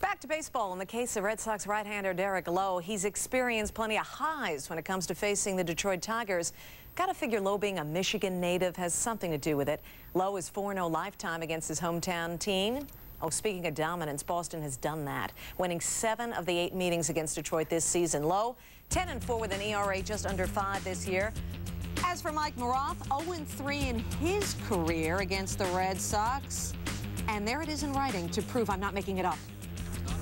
Back to baseball. In the case of Red Sox right-hander Derek Lowe, he's experienced plenty of highs when it comes to facing the Detroit Tigers. Got to figure Lowe being a Michigan native has something to do with it. Lowe is 4-0 lifetime against his hometown team. Oh, speaking of dominance, Boston has done that, winning 7 of the 8 meetings against Detroit this season. Lowe, 10-4 with an ERA just under 5 this year. As for Mike Maroth, 0-3 in his career against the Red Sox. And there it is in writing to prove I'm not making it up.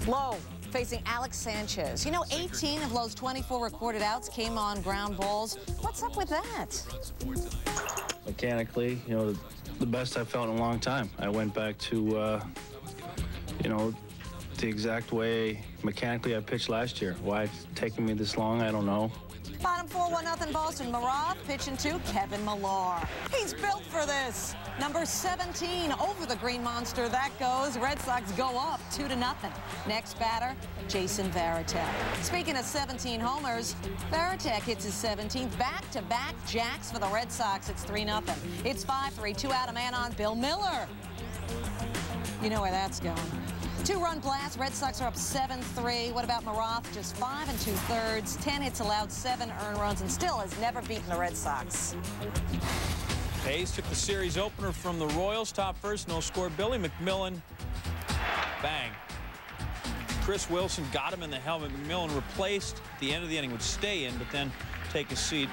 Lowe facing Alex Sanchez. You know, 18 of Lowe's 24 recorded outs came on ground balls. What's up with that? Mechanically, you know, the best I've felt in a long time. I went back to, you know, the exact way mechanically I pitched last year. Why it's taking me this long, I don't know. Bottom 4, 1-0 Boston. Maroth pitching to Kevin Millar. He's built for this. Number 17 over the Green Monster. That goes. Red Sox go up 2-0. Next batter, Jason Varitek. Speaking of 17 homers, Varitek hits his 17th back-to-back jacks for the Red Sox. It's 3-0. It's 5-3. 2 out, a man on. Bill Miller. You know where that's going. 2-run blast. Red Sox are up 7-3. What about Maroth? Just 5 2/3. 10 hits allowed, 7 earned runs, and still has never beaten the Red Sox. Hayes took the series opener from the Royals. Top first, no score. Billy McMillan, bang. Chris Wilson got him in the helmet. McMillan replaced at the end of the inning, would stay in, but then take a seat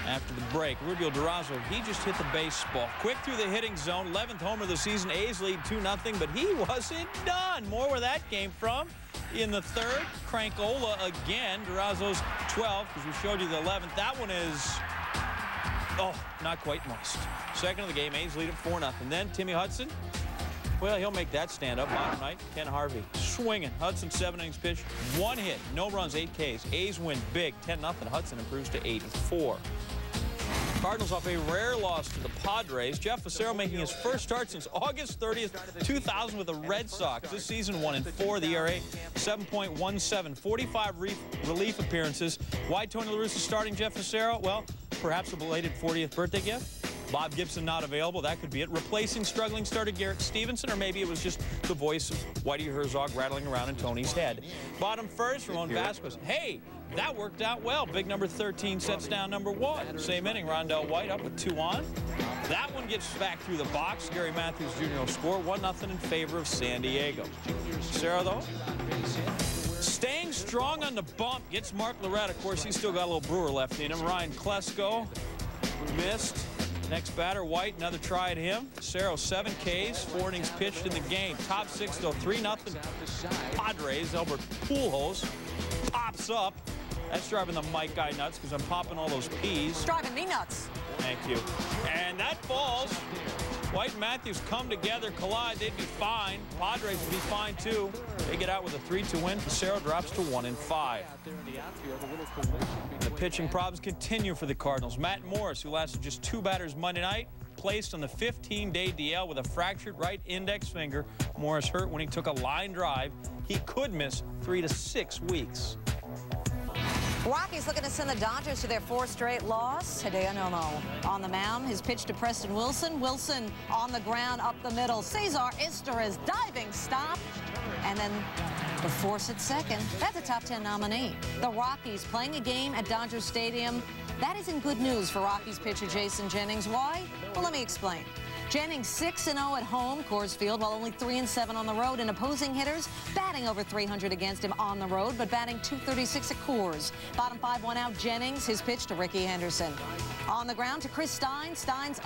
after the break. Rubio Durazo, he just hit the baseball. Quick through the hitting zone. 11th homer of the season. A's lead 2-0, but he wasn't done. More where that came from. In the third, Crankola again. Durazo's 12, because we showed you the 11th. That one is, oh, not quite moist. Second of the game, A's lead at 4-0. Then Timmy Hudson, well, he'll make that stand up. Bottom night, Ken Harvey swinging. Hudson 7 innings pitched, 1 hit, no runs, 8 Ks. A's win big, 10-0. Hudson improves to 8-4. Cardinals off a rare loss to the Padres. Jeff Fassero making his first start since August 30th, 2000 with the Red Sox. This season 1-4. The ERA 7.17. 45 relief appearances. Why Tony La Russa starting Jeff Fassero? Well, perhaps a belated 40th birthday gift. Bob Gibson not available. That could be it. Replacing struggling starter Garrett Stevenson, or maybe it was just the voice of Whitey Herzog rattling around in Tony's head. Bottom first, Ramon Vasquez. Hey, that worked out well. Big number 13 sets down number 1. Same inning, Rondell White up with 2 on. That one gets back through the box. Gary Matthews Jr. will score 1-0 in favor of San Diego. Sarah, though, staying strong on the bump, gets Mark Lorette. Of course, he's still got a little Brewer left in him. Ryan Klesko missed. Next batter, White, another try at him. Cerro, 7 Ks, 4 innings pitched in the game. Top 6, though, 3-0. Padres. Albert Pujols pops up. That's driving the Mike guy nuts because I'm popping all those peas. It's driving me nuts. Thank you. And that falls. White and Matthews come together, collide, they'd be fine. Padres would be fine, too. They get out with a 3-2 win. Cerro drops to 1-5. The pitching problems continue for the Cardinals. Matt Morris, who lasted just 2 batters Monday night, placed on the 15-day DL with a fractured right index finger. Morris hurt when he took a line drive. He could miss 3 to 6 weeks. Rockies looking to send the Dodgers to their 4th straight loss. Hideo Nomo on the mound. His pitch to Preston Wilson. Wilson on the ground up the middle. Cesar Izturis diving stop. And then the force at second. That's a top 10 nominee. The Rockies playing a game at Dodger Stadium. That isn't good news for Rockies pitcher Jason Jennings. Why? Well, let me explain. Jennings 6-0 at home, Coors Field, while only 3-7 on the road. And opposing hitters batting over 300 against him on the road, but batting .236 at Coors. Bottom 5, 1 out. Jennings, his pitch to Ricky Henderson. On the ground to Chris Stein. Stein's,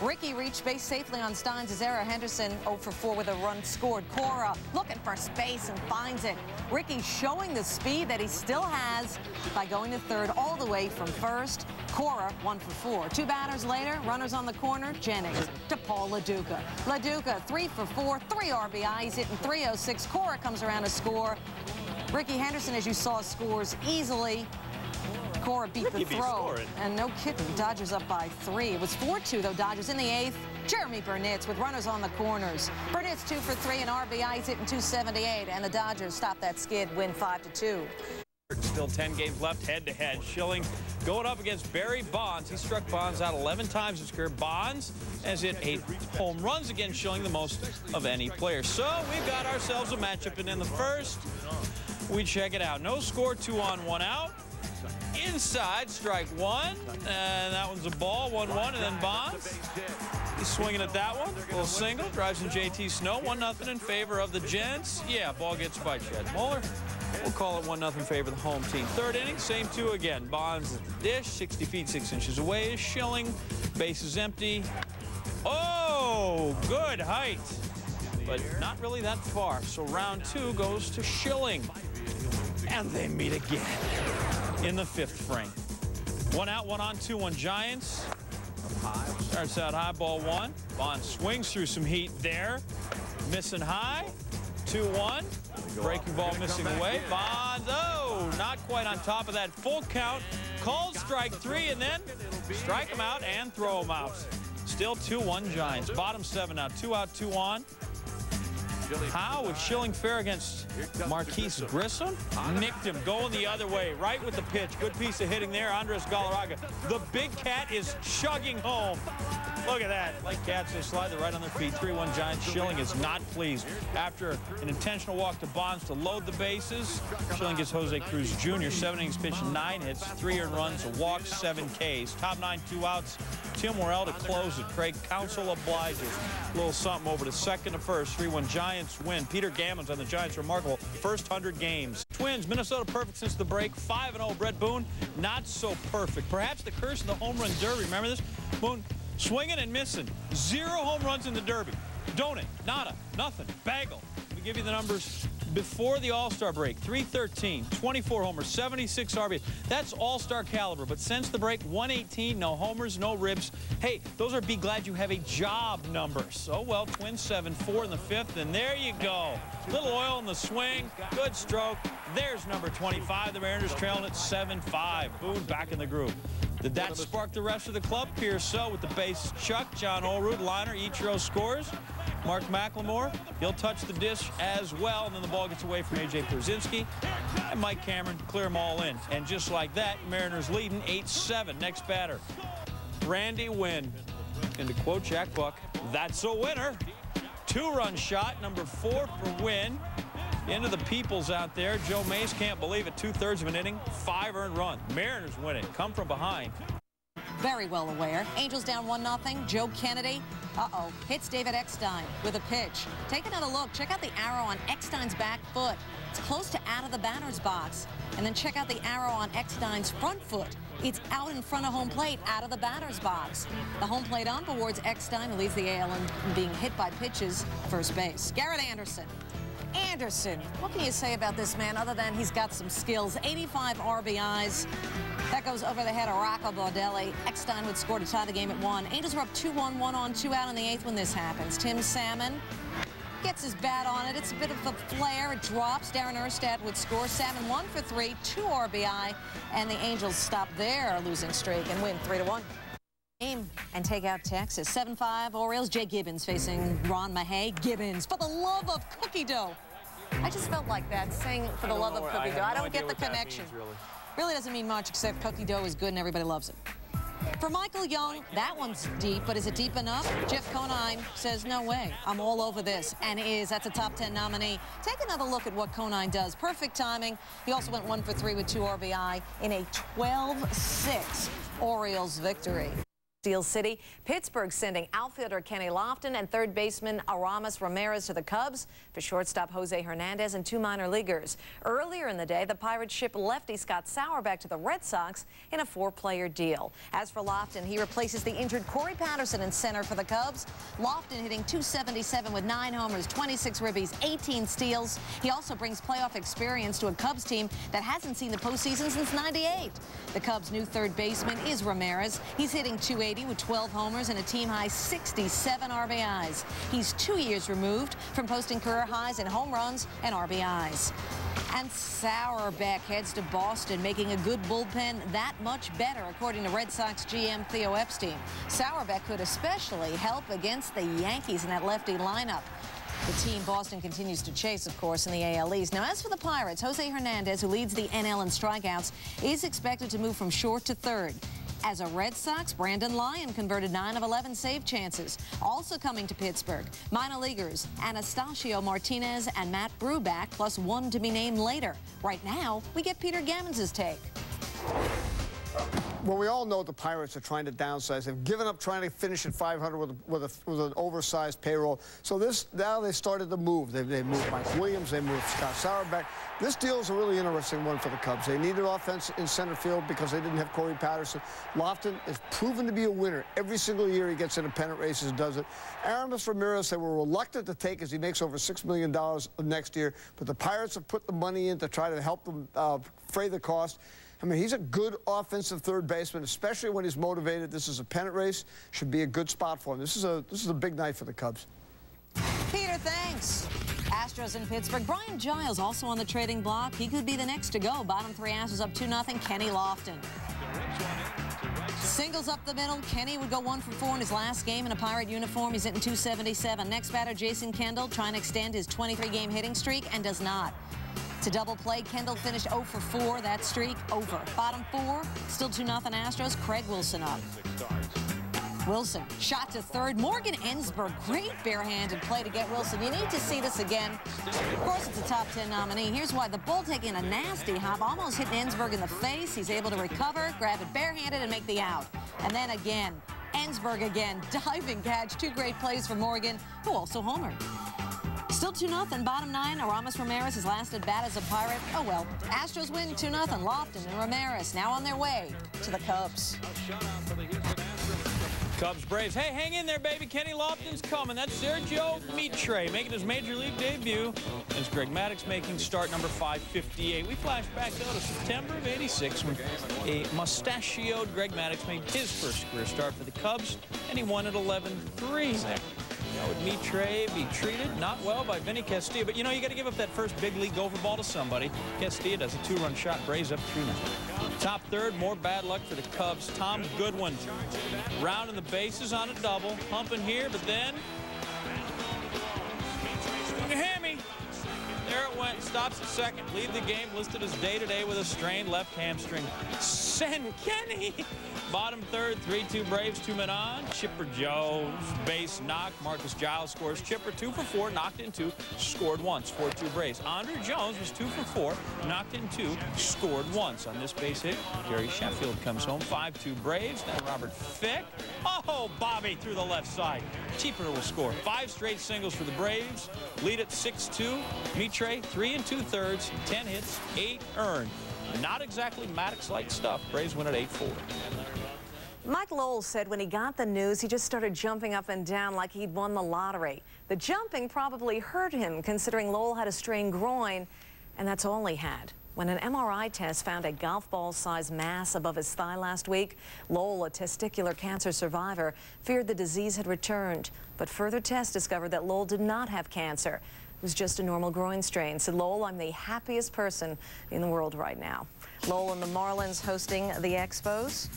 Ricky reached base safely on Steins' error. Henderson 0 for 4 with a run scored. Cora looking for space and finds it. Ricky showing the speed that he still has by going to third all the way from first. Cora 1 for 4. 2 batters later, runners on the corner. Jennings to Paul LaDuca. LaDuca 3 for 4, 3 RBIs, hitting .306. Cora comes around to score. Ricky Henderson, as you saw, scores easily. Cora beat the throw. And no kidding, Dodgers up by 3. It was 4-2, though, Dodgers in the 8th. Jeremy Burnitz with runners on the corners. Burnitz 2 for 3 and RBIs hitting .278. And the Dodgers stop that skid, win 5-2. Still 10 games left head-to-head. Schilling going up against Barry Bonds. He struck Bonds out 11 times in his career. Bonds has hit 8 home runs against Schilling, the most of any player. So we've got ourselves a matchup, and in the first, we check it out. No score, 2 on, 1 out. Inside, strike 1, and that one's a ball, 1-1, and then Bonds. He's swinging at that one. A little single, drives in JT Snow. 1-0 in favor of the Gents. Yeah, ball gets by Chad Muller. We'll call it 1-0 in favor of the home team. Third inning, same 2 again. Bonds at the dish, 60 feet, 6 inches away is Schilling. Base is empty. Oh, good height, but not really that far. So round 2 goes to Schilling. And they meet again in the 5th frame. 1 out, 1 on, 2-1 Giants. Starts out high, ball 1. Bonds swings through some heat there. Missing high. 2-1. Breaking ball missing away. Bonds, oh, not quite on top of that. Full count. Called strike 3, and then strike him out and throw him out. Still 2-1 Giants. Bottom 7 now. 2 out, 2 on. How would Schilling fare against Marquise Grissom? Nicked him, going the other way, right with the pitch. Good piece of hitting there, Andres Galarraga. The big cat is chugging home. Look at that. Like cats, they slide right on their feet. 3-1 Giants. Schilling is not pleased. After an intentional walk to Bonds to load the bases, Schilling gets Jose Cruz Jr. 7 innings pitched, 9 hits, 3 earned runs, a walk, 7 Ks. Top 9, 2 outs. Tim Worrell to close it. Craig Counsell obliges. A little something over to second to first. 3-1 Giants win. Peter Gammons on the Giants' remarkable first 100 games. Twins, Minnesota perfect since the break. 5-0. Brett Boone, not so perfect. Perhaps the curse of the home run derby. Remember this? Boone swinging and missing. 0 home runs in the derby. Don't it? Nada. Nothing. Bagel. Let me give you the numbers before the All-Star break. 313, 24 homers, 76 RBIs. That's All-Star caliber. But since the break, 118, no homers, no ribs. Hey, those are be glad you have a job numbers. Oh, well, Twins 7-4 in the 5th, and there you go. Little oil in the swing. Good stroke. There's number 25. The Mariners trailing at 7-5. Boone back in the groove. Did that spark the rest of the club? Appears so, with the bases Chuck, John Olerud, liner, Ichiro scores. Mark McLemore, he'll touch the dish as well, and then the ball gets away from A.J. Pierzynski, and Mike Cameron clear them all in. And just like that, Mariners leading 8-7. Next batter, Randy Wynn. And to quote Jack Buck, that's a winner. 2-run shot, number 4 for Wynn. Into the peoples out there. Joe Mays can't believe it. 2/3 of an inning, 5 earned runs. Mariners win it. Come from behind. Very well aware. Angels down 1-0. Joe Kennedy, hits David Eckstein with a pitch. Take another look. Check out the arrow on Eckstein's back foot. It's close to out of the batter's box. And then check out the arrow on Eckstein's front foot. It's out in front of home plate, out of the batter's box. The home plate ump awards Eckstein, who leads the AL in being hit by pitches, first base. Garrett Anderson. What can you say about this man other than he's got some skills? 85 RBIs. That goes over the head of Rocco Baldelli. Eckstein would score to tie the game at 1. Angels were up 2-1, 1 on, 2 out in the 8th when this happens. Tim Salmon gets his bat on it. It's a bit of a flare. It drops. Darren Erstad would score. Salmon 1 for 3, 2 RBI, and the Angels stop their losing streak and win 3-1. And take out Texas. 7-5 Orioles. Jay Gibbons facing Ron Mahay. Gibbons, for the love of cookie dough. I just felt like that, saying for the love of cookie dough. I don't get the connection. Really doesn't mean much, except cookie dough is good and everybody loves it. For Michael Young, that one's deep, but is it deep enough? Jeff Conine says, no way, I'm all over this, and that's a top 10 nominee. Take another look at what Conine does. Perfect timing. He also went 1 for 3 with 2 RBI in a 12-6 Orioles victory. Steel City, Pittsburgh sending outfielder Kenny Lofton and third baseman Aramis Ramirez to the Cubs for shortstop Jose Hernandez and 2 minor leaguers. Earlier in the day, the Pirates shipped lefty Scott Sauerbeck to the Red Sox in a 4-player deal. As for Lofton, he replaces the injured Corey Patterson in center for the Cubs. Lofton hitting .277 with 9 homers, 26 ribbies, 18 steals. He also brings playoff experience to a Cubs team that hasn't seen the postseason since '98. The Cubs' new third baseman is Ramirez. He's hitting .280 with 12 homers and a team-high 67 RBIs. He's 2 years removed from posting career highs in home runs and RBIs. And Sauerbeck heads to Boston, making a good bullpen that much better, according to Red Sox GM Theo Epstein. Sauerbeck could especially help against the Yankees in that lefty lineup. The team Boston continues to chase, of course, in the AL East. Now, as for the Pirates, Jose Hernandez, who leads the NL in strikeouts, is expected to move from short to third. As a Red Sox, Brandon Lyon converted 9 of 11 save chances. Also coming to Pittsburgh, minor leaguers Anastasio Martinez and Matt Bruback, plus one to be named later. Right now, we get Peter Gammons' take. Well, we all know the Pirates are trying to downsize. They've given up trying to finish at 500 with an oversized payroll. So now they started to move. They moved Mike Williams. They moved Scott Sauerbeck. This deal is a really interesting one for the Cubs. They needed offense in center field because they didn't have Corey Patterson. Lofton is proven to be a winner. Every single year he gets into pennant races and does it. Aramis Ramirez, they were reluctant to take as he makes over $6 million next year. But the Pirates have put the money in to try to help them fray the cost. I mean, he's a good offensive third baseman, especially when he's motivated. This is a pennant race. Should be a good spot for him. This is a big night for the Cubs. Peter, thanks. Astros in Pittsburgh. Brian Giles also on the trading block. He could be the next to go. Bottom three Astros up 2-0. Kenny Lofton. Singles up the middle. Kenny would go 1 for 4 in his last game in a Pirate uniform. He's hitting .277. Next batter, Jason Kendall, trying to extend his 23-game hitting streak and does not. To double play, Kendall finished 0 for 4. That streak over. Bottom 4, still 2-0 Astros. Craig Wilson up. Wilson shot to third. Morgan Ensberg, great barehanded play to get Wilson. You need to see this again. Of course, it's a top 10 nominee. Here's why. The bull taking a nasty hop, almost hit Ensberg in the face. He's able to recover, grab it barehanded, and make the out. And then again, Ensberg again, diving catch. 2 great plays for Morgan, who also homered. Still 2-0, bottom 9. Aramis Ramirez, his last at bat as a Pirate. Oh well. Astros win 2-0. Lofton and Ramirez now on their way to the Cubs. Cubs Braves. Hey, hang in there, baby. Kenny Lofton's coming. That's Sergio Mitre making his major league debut. It's Greg Maddux making start number 558. We flash back though to September of '86 when a mustachioed Greg Maddux made his first career start for the Cubs, and he won at 11-3 there. Would Mitre be treated not well by Vinny Castilla? But, you know, you got to give up that first big league gopher ball to somebody. Castilla does a 2-run shot, Braves up 2-0. Top third, more bad luck for the Cubs. Tom Goodwin rounding the bases on a double. Humping here, but then hammy. There it went. Stops at second. Leave the game. Listed as day-to-day with a strained left hamstring. Send Kenny. Bottom third, 3-2 Braves, 2 men on. Chipper Jones, base knock. Marcus Giles scores. Chipper 2 for 4, knocked in 2, scored once. 4-2 Braves. Andre Jones was 2 for 4, knocked in 2, scored once. On this base hit, Gary Sheffield comes home. 5-2 Braves. Now Robert Fick. Oh, Bobby through the left side. Chipper will score. 5 straight singles for the Braves. Lead at 6-2. Mitre, 3 2/3, 10 hits, 8 earned. Not exactly Maddux-like stuff. Braves win at 8-4. Mike Lowell said when he got the news, he just started jumping up and down like he'd won the lottery. The jumping probably hurt him, considering Lowell had a strained groin, and that's all he had. When an MRI test found a golf ball-sized mass above his thigh last week, Lowell, a testicular cancer survivor, feared the disease had returned. But further tests discovered that Lowell did not have cancer. It was just a normal groin strain. Said Lowell, I'm the happiest person in the world right now. Lowell and the Marlins hosting the Expos.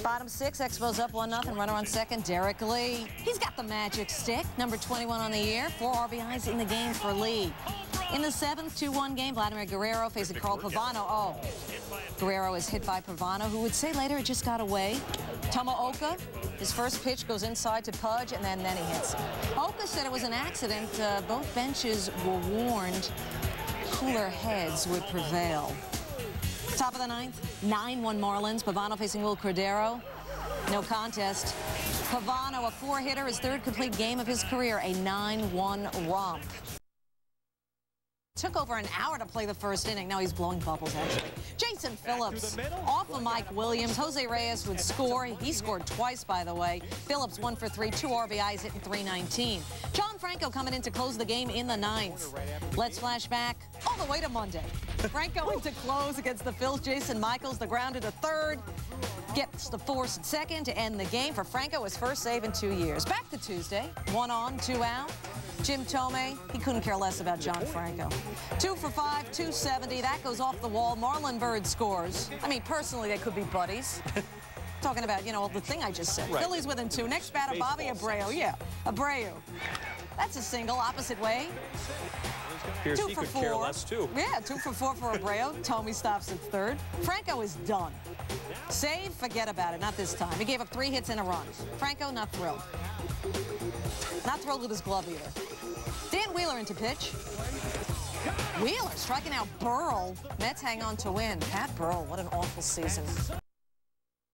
Bottom 6, Expos up 1-0. Runner on second, Derek Lee. He's got the magic stick. Number 21 on the year. 4 RBIs in the game for Lee. In the 7th 2-1 game, Vladimir Guerrero facing Carl Pavano. Oh, Guerrero is hit by Pavano, who would say later it just got away. Tomaoka, his first pitch goes inside to Pudge, and then he hits. Oka said it was an accident. Both benches were warned cooler heads would prevail. Top of the 9th, 9-1 Marlins. Pavano facing Will Cordero. No contest. Pavano, a 4-hitter, his 3rd complete game of his career, a 9-1 romp. Took over an hour to play the first inning. Now he's blowing bubbles, actually. Jason Phillips off of Mike Williams. Jose Reyes would score. He scored twice, by the way. Phillips 1 for 3, 2 RBIs, hitting .319. John Franco coming in to close the game in the 9th. Let's flash back all the way to Monday. Franco in to close against the Phils. Jason Michaels, the grounded to third. Gets the force at second to end the game. For Franco, his first save in 2 years. Back to Tuesday. 1 on, 2 out. Jim Thome, he couldn't care less about John Franco. 2 for 5, 270. That goes off the wall. Marlon Byrd scores. I mean, personally, they could be buddies. Talking about, you know, the thing I just said. Right. Phillies within 2. Next batter, Bobby Abreu. Yeah, Abreu. That's a single, opposite way. Pierce, 2 he for could 4. care less, too. Yeah, 2 for 4 for Abreu. Tomey stops at third. Franco is done. Save, forget about it, not this time. He gave up 3 hits and a run. Franco, not thrilled. Not thrilled with his glove either. Dan Wheeler into pitch. Wheeler striking out Burrell. Mets hang on to win. Pat Burrell, what an awful season.